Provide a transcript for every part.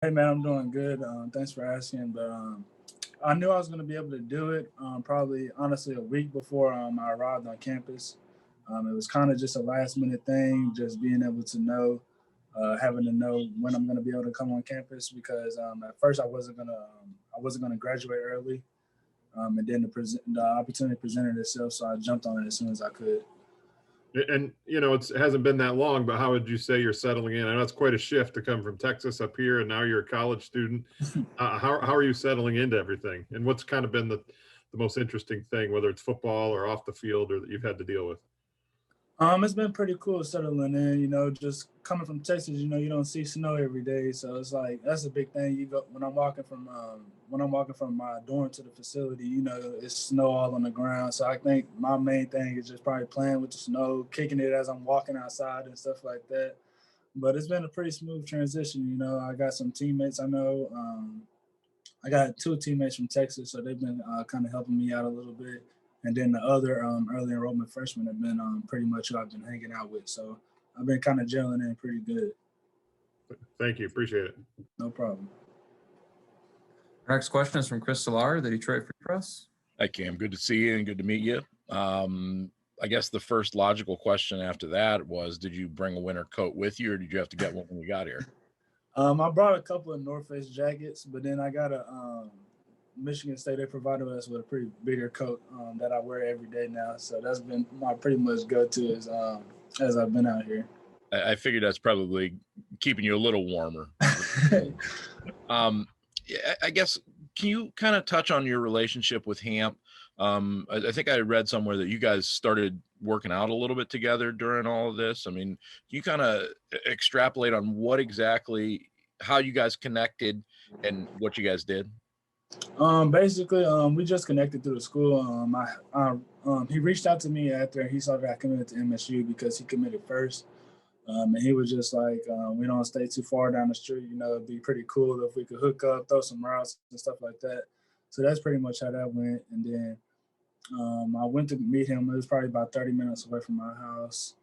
Hey man, I'm doing good. Thanks for asking. But I knew I was going to be able to do it probably honestly a week before I arrived on campus. It was kind of just a last minute thing, just being able to know, having to know when I'm going to be able to come on campus because at first I wasn't gonna graduate early, and then the opportunity presented itself, so I jumped on it as soon as I could. And it hasn't been that long, but how would you say you're settling in? I know it's quite a shift to come from Texas up here, and now you're a college student. How are you settling into everything? And what's kind of been the most interesting thing, whether it's football or off the field, or that you've had to deal with? It's been pretty cool settling in. Just coming from Texas. You don't see snow every day, so it's like that's a big thing. You go when I'm walking from my dorm to the facility. It's snow all on the ground. So I think my main thing is just probably playing with the snow, kicking it as I'm walking outside and stuff like that. But it's been a pretty smooth transition. I got some teammates I know. I got two teammates from Texas, so they've been kind of helping me out a little bit. And then the other early enrollment freshmen have been pretty much who I've been hanging out with. So I've been kind of gelling in pretty good. Thank you. Appreciate it. No problem. Our next question is from Chris Solar, the Detroit Free Press. Hi, Cam. Good to see you and good to meet you. I guess the first logical question after that was, did you bring a winter coat with you, or did you have to get one when you got here? I brought a couple of North Face jackets, but then I got a Michigan State. They provided us with a pretty bigger coat that I wear every day now. So that's been my pretty much go-to as I've been out here. I figured that's probably keeping you a little warmer. I guess, can you kind of touch on your relationship with Hamp? I think I read somewhere that you guys started working out a little bit together during all of this. I mean, can you kind of extrapolate on how you guys connected and what you guys did? Basically, we just connected through the school. He reached out to me after he saw that I committed to MSU because he committed first. And he was just like, we don't stay too far down the street. It'd be pretty cool if we could hook up, throw some routes and stuff like that. So that's pretty much how that went. And then I went to meet him. It was probably about 30 minutes away from my house.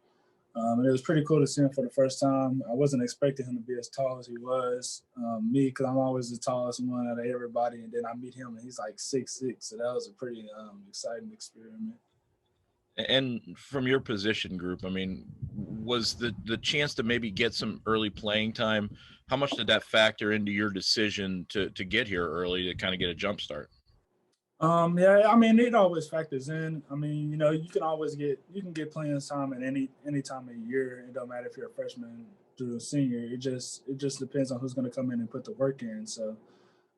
And it was pretty cool to see him for the first time. I wasn't expecting him to be as tall as he was. Me, because I'm always the tallest one out of everybody. And then I meet him, and he's like 6'6". So that was a pretty exciting experiment. And from your position group, I mean, was the chance to maybe get some early playing time, how much did that factor into your decision to get here early to kind of get a jump start? Yeah, I mean, it always factors in. I mean, you can get playing time at any time of year. It don't matter if you're a freshman through a senior. It just depends on who's going to come in and put the work in. So,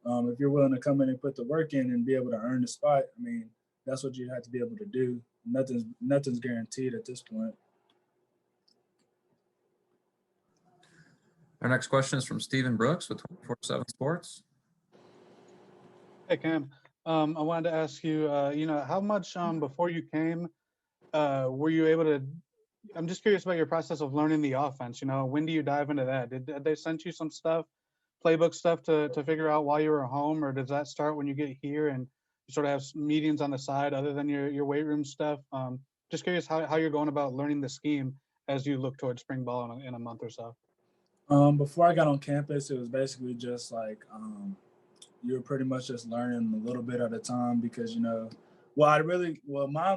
if you're willing to come in and put the work in and be able to earn the spot, I mean, that's what you have to be able to do. Nothing's guaranteed at this point. Our next question is from Stephen Brooks with 24/7 Sports. Hey, Cam. I wanted to ask you, how much before you came were you able to? I'm just curious about your process of learning the offense. When do you dive into that? Did they send you some stuff, playbook stuff to figure out while you were home, or does that start when you get here and you sort of have meetings on the side other than your weight room stuff? Just curious how you're going about learning the scheme as you look towards spring ball in a month or so. Before I got on campus, it was basically just like you were pretty much just learning a little bit at a time because mine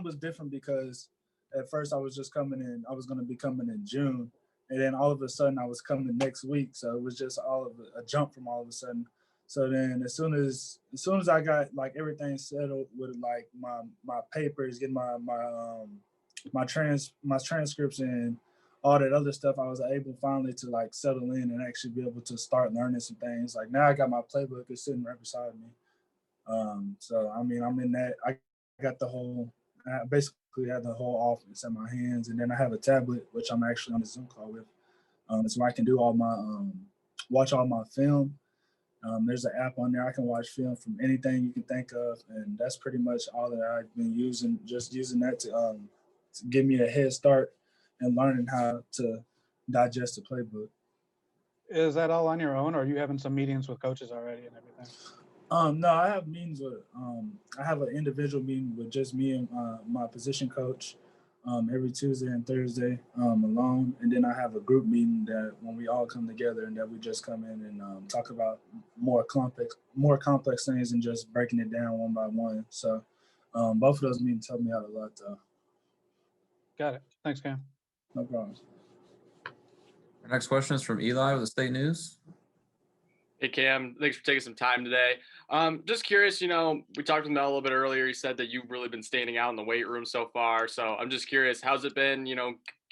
was different because at first I was going to be coming in June, and then all of a sudden I was coming next week, so it was just a jump from all of a sudden. So then as soon as I got like everything settled with like my papers, getting my transcripts and all that other stuff, I was able finally to like settle in and actually be able to start learning some things. Like now I got my playbook, it's sitting right beside me. So I mean, I'm in that. I basically have the whole offense in my hands, and then I have a tablet which I'm actually on a Zoom call with, so I can do watch all my film. There's an app on there I can watch film from anything you can think of, and that's pretty much all that I've been using. Just using that to give me a head start and learning how to digest the playbook. Is that all on your own, or are you having some meetings with coaches already and everything? No, I have meetings with. I have an individual meeting with just me and my position coach. every Tuesday and Thursday alone. And then I have a group meeting that when we all come together and that we just come in and talk about more complex things and just breaking it down one by one. So both of those meetings help me out a lot though. Got it. Thanks, Cam. No problem. Our next question is from Eli with the State News. Hey, Cam, thanks for taking some time today. Just curious, we talked with Mel a little bit earlier. He said that you've really been standing out in the weight room so far. So I'm just curious, how's it been,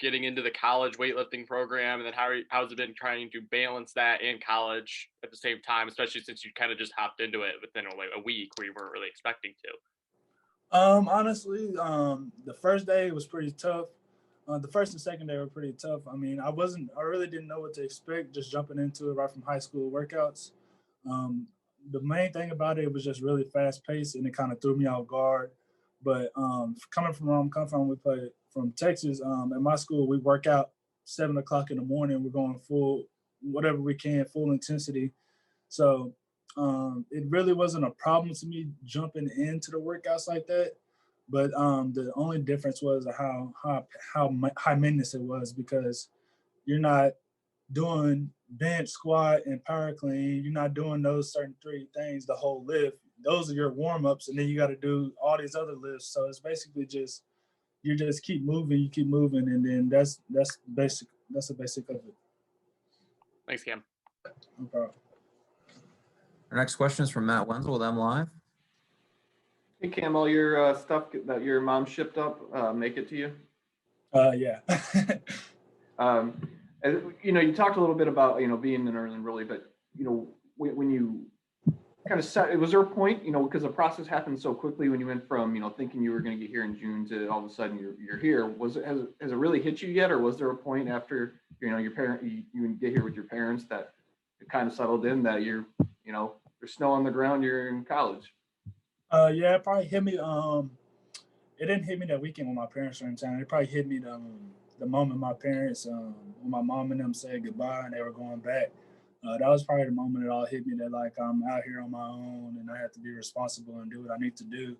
getting into the college weightlifting program? And then how's it been trying to balance that in college at the same time, especially since you kind of just hopped into it within a week where you weren't really expecting to? Honestly, the first day was pretty tough. The first and second day were pretty tough. I mean, I really didn't know what to expect just jumping into it right from high school workouts. The main thing about it was just really fast paced and it kind of threw me off guard. But coming from where I'm coming from, we play from Texas. At my school, we work out 7 o'clock in the morning. We're going full, whatever we can, full intensity. So it really wasn't a problem to me jumping into the workouts like that. But the only difference was how high maintenance it was, because you're not doing bench, squat, and power clean. You're not doing those certain 3 things the whole lift. Those are your warm-ups, and then you got to do all these other lifts. So it's basically just you just keep moving, and then that's the basic of it. Thanks, Cam. No problem. Our next question is from Matt Wenzel with M Live. Hey, Cam, all your stuff that your mom shipped up, make it to you? Yeah. You talked a little bit about, being an Enrollee, but, when you kind of set, was there a point, because the process happened so quickly when you went from, thinking you were going to get here in June to all of a sudden you're here, has it really hit you yet? Or was there a point after, you get here with your parents that it kind of settled in that there's snow on the ground, you're in college? Yeah, it probably hit me. It didn't hit me that weekend when my parents were in town. It probably hit me the moment my parents, when my mom and them said goodbye and they were going back. That was probably the moment it all hit me that like I'm out here on my own and I have to be responsible and do what I need to do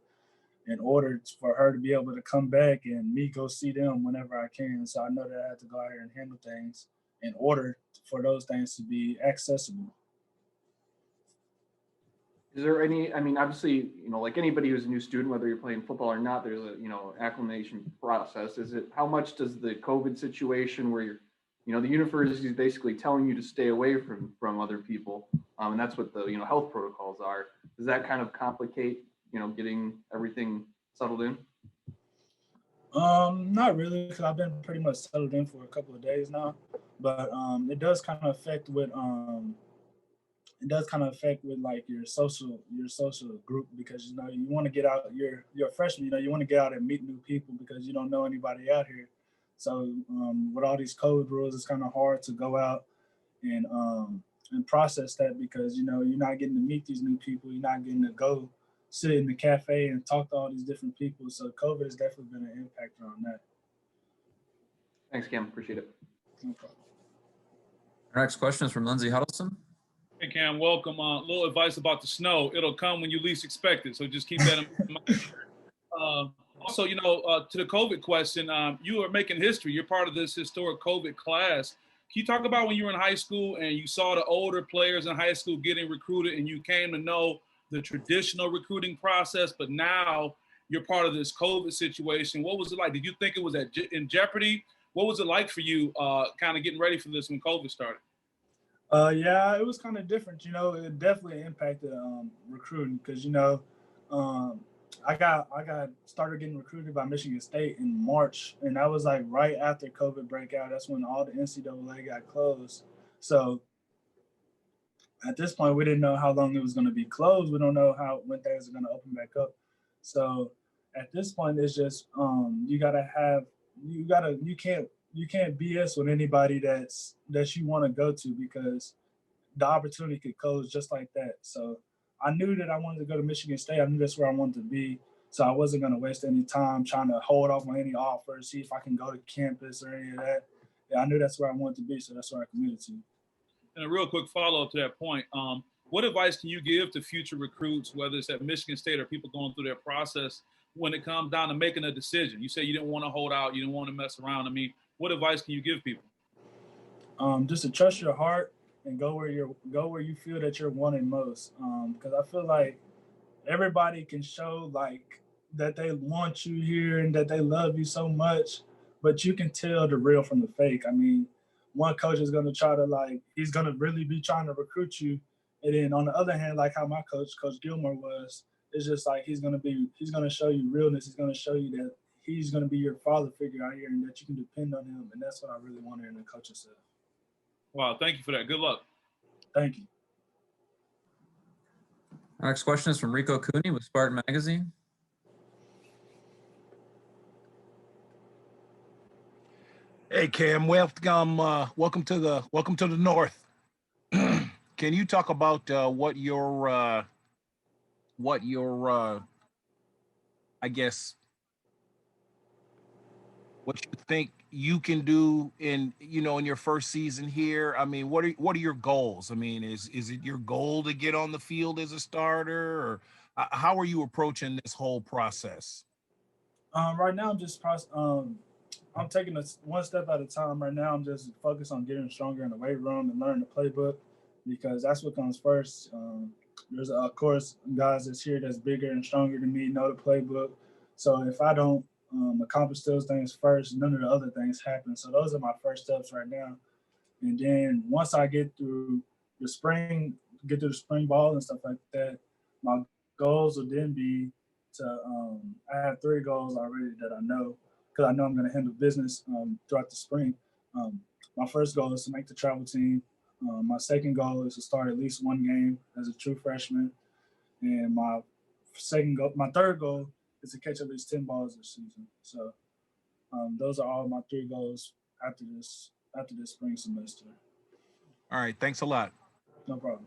in order for her to be able to come back and me go see them whenever I can. So I know that I have to go out here and handle things in order for those things to be accessible. Is there any, obviously, like anybody who's a new student, whether you're playing football or not, there's a, acclimation process. How much does the COVID situation where the university is basically telling you to stay away from other people, and that's what the, health protocols are. Does that kind of complicate, getting everything settled in? Not really, because I've been pretty much settled in for a couple of days now, but it does kind of affect with like your social group, because you want to get out. You're a freshman, you want to get out and meet new people because you don't know anybody out here. So with all these COVID rules, it's kind of hard to go out and process that, because you're not getting to meet these new people. You're not getting to go sit in the cafe and talk to all these different people. So COVID has definitely been an impact on that. Thanks, Cam. Appreciate it. No problem. Our next question is from Lindsay Huddleston. Hey, Cam, welcome. Little advice about the snow. It'll come when you least expect it, so just keep that in mind. Also, to the COVID question, you are making history. You're part of this historic COVID class. Can you talk about when you were in high school and you saw the older players in high school getting recruited and you came to know the traditional recruiting process, but now you're part of this COVID situation? What was it like? Did you think it was in jeopardy? What was it like for you kind of getting ready for this when COVID started? Yeah, it was kind of different. It definitely impacted recruiting, because I got started getting recruited by Michigan State in March, and that was like right after COVID breakout. That's when all the NCAA got closed. So at this point, we didn't know how long it was going to be closed. We don't know when things are going to open back up. So at this point, it's just you can't BS with anybody that you want to go to, because the opportunity could close just like that. So I knew that I wanted to go to Michigan State. I knew that's where I wanted to be. So I wasn't going to waste any time trying to hold off on any offers, see if I can go to campus or any of that. Yeah, I knew that's where I wanted to be, so that's where I committed to. And a real quick follow-up to that point, what advice can you give to future recruits, whether it's at Michigan State or people going through their process, when it comes down to making a decision? You say you didn't want to hold out, you didn't want to mess around. I mean, what advice can you give people? Just to trust your heart and go where you feel that you're wanted most. Because I feel like everybody can show like that they want you here and that they love you so much, but you can tell the real from the fake. I mean, one coach is gonna try to he's gonna really be trying to recruit you, and then on the other hand, like how my coach, Coach Gilmore was, it's just like he's gonna show you realness. He's gonna show you that he's gonna be your father figure out here and that you can depend on him, and that's what I really wanted in the coaching staff. Wow, thank you for that. Good luck. Thank you. Our next question is from Rico Cooney with Spartan Magazine. Hey Cam, welcome to the North. Can you talk about what your I guess what you think you can do in your first season here? I mean, what are your goals? I mean, is it your goal to get on the field as a starter, or how are you approaching this whole process? Right now, I'm taking this one step at a time. Right now, I'm just focused on getting stronger in the weight room and learning the playbook, because that's what comes first. There's of course guys that's here that's bigger and stronger than me, know the playbook. So if I don't accomplish those things first, none of the other things happen. So those are my first steps right now. And then once I get through the spring ball and stuff like that, my goals will then be to I have 3 goals already that I know, because I know I'm going to handle business throughout the spring. My first goal is to make the travel team. My second goal is to start at least 1 game as a true freshman, and my third goal is to catch at least 10 balls this season. So those are all my 3 goals after this spring semester. All right, thanks a lot. No problem.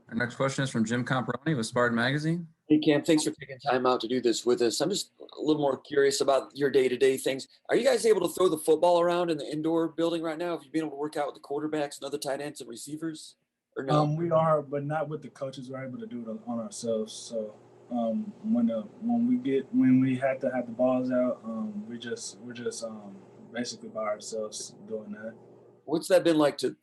Our next question is from Jim Comparoni with Spartan Magazine. Hey, Cam, thanks for taking time out to do this with us. I'm just a little more curious about your day-to-day things. Are you guys able to throw the football around in the indoor building right now? Have you been able to work out with the quarterbacks and other tight ends and receivers, or no? We are, but not with the coaches. We're able to do it on ourselves. So when we had to have the balls out, we're just basically by ourselves doing that. What's that been like to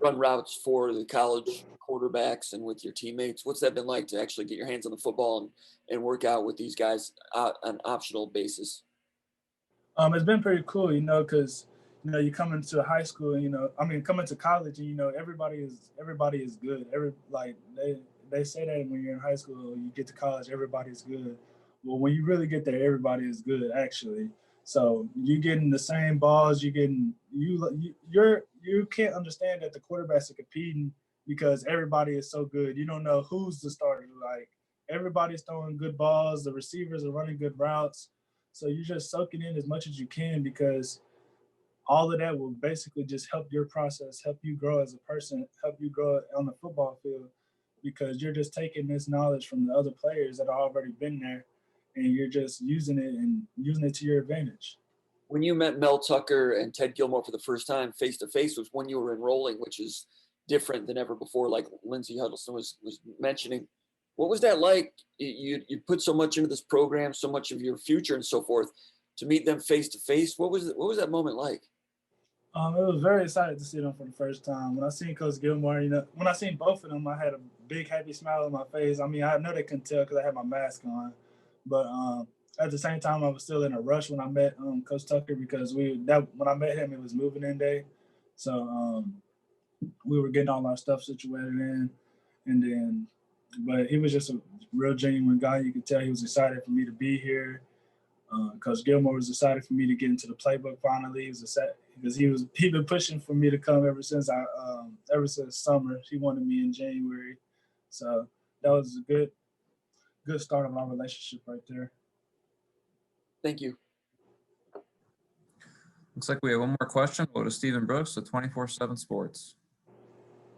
run routes for the college quarterbacks and with your teammates? What's that been like to actually get your hands on the football and work out with these guys on an optional basis? It's been pretty cool, because you come into high school, come into college, and everybody is good. They say that when you're in high school, you get to college, everybody's good. Well, when you really get there, everybody is good actually. So you getting the same balls, you can't understand that the quarterbacks are competing because everybody is so good. You don't know who's the starter. Like, everybody's throwing good balls, the receivers are running good routes. So you're just soaking in as much as you can, because all of that will basically just help your process, help you grow as a person, help you grow on the football field, because you're just taking this knowledge from the other players that have already been there, and you're just using it to your advantage. When you met Mel Tucker and Ted Gilmore for the first time face-to-face was when you were enrolling, which is different than ever before, like Lindsey Huddleston was mentioning. What was that like? You put so much into this program, so much of your future and so forth, to meet them face-to-face. What was that moment like? It was very excited to see them for the first time. When I seen Coach Gilmore, when I seen both of them, I had a big happy smile on my face. I mean, I know they couldn't tell because I had my mask on, but at the same time, I was still in a rush when I met Coach Tucker, because when I met him, it was moving in day, so we were getting all our stuff situated in, but he was just a real genuine guy. You could tell he was excited for me to be here. Coach Gilmore was excited for me to get into the playbook finally. He was excited because he'd been pushing for me to come ever since summer. He wanted me in January, so that was a good start of our relationship right there. Thank you. Looks like we have one more question. We'll go to Stephen Brooks with 24/7 Sports.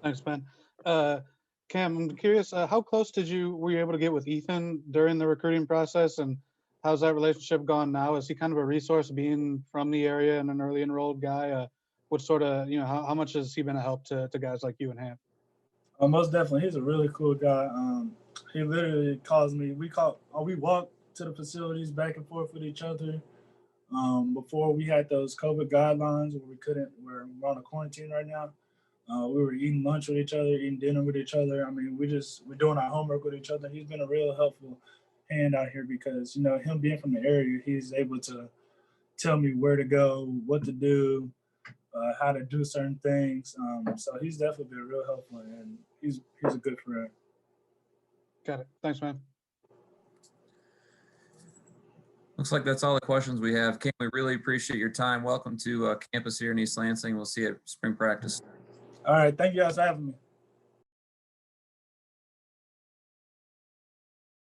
Thanks, Ben. Cam, I'm curious, how close were you able to get with Ethan during the recruiting process, and how's that relationship gone now? Is he kind of a resource, being from the area and an early enrolled guy? What sort of, how much has he been a help to guys like you and Ham? Most definitely, he's a really cool guy. He literally calls me. We walk to the facilities back and forth with each other. Before we had those COVID guidelines where we're on a quarantine right now. We were eating lunch with each other, eating dinner with each other. I mean, we're doing our homework with each other. He's been a real helpful hand out here because, you know, him being from the area, he's able to tell me where to go, what to do, how to do certain things. So he's definitely been real helpful, and he's a good friend. Got it. Thanks, man. Looks like that's all the questions we have. Cam, we really appreciate your time. Welcome to campus here in East Lansing. We'll see you at spring practice. All right. Thank you guys for having me.